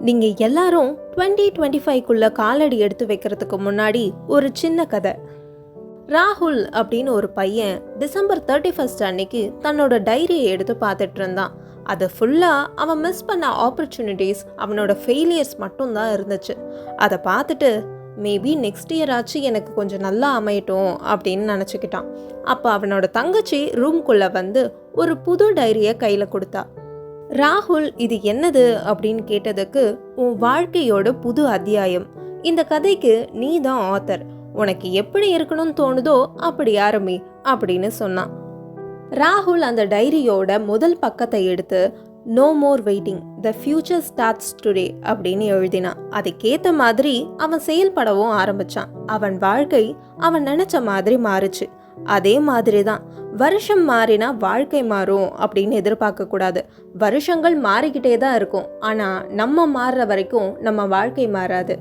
நீங்கள் எல்லாரும் 2025க்குள்ள காலடி எடுத்து வைக்கிறதுக்கு முன்னாடி ஒரு சின்ன கதை. ராகுல் அப்படின்னு ஒரு பையன் டிசம்பர் 31 அன்னைக்கு தன்னோட டைரியை எடுத்து பார்த்துட்டு இருந்தான். அது ஃபுல்லாக அவன் மிஸ் பண்ண ஆப்பர்ச்சுனிட்டிஸ், அவனோட ஃபெயிலியர்ஸ் மட்டும்தான் இருந்துச்சு. அதை பார்த்துட்டு மேபி நெக்ஸ்ட் இயர் ஆச்சு எனக்கு கொஞ்சம் நல்லா அமையட்டும் அப்படின்னு நினச்சிக்கிட்டான். அப்போ அவனோட தங்கச்சி ரூம்குள்ளே வந்து ஒரு புது டைரியை கையில் கொடுத்தா. ராகுல் இது என்னது அப்படின்னு கேட்டதுக்கு, உன் வாழ்க்கையோட புது அத்தியாயம், இந்த கதைக்கு நீ தான் ஆத்தர், உனக்கு எப்படி இருக்கணும்னு தோணுதோ அப்படி ஆரம்பி அப்படின்னு சொன்னான். ராகுல் அந்த டைரியோட முதல் பக்கத்தை எடுத்து no more waiting, the future starts today அப்படின்னு எழுதினான். அதுக்கேற்ற மாதிரி அவன் செயல்படவும் ஆரம்பிச்சான். அவன் வாழ்க்கை அவன் நினைச்ச மாதிரி மாறுச்சு. அதே மாதிரி தான் வருஷம் மாறினா வாழ்க்கை மாறும் அப்படின்னு எதிர்பார்க்க கூடாது. வருஷங்கள் மாறிக்கிட்டே தான் இருக்கும், ஆனால் நம்ம மாறுற வரைக்கும் நம்ம வாழ்க்கை மாறாது.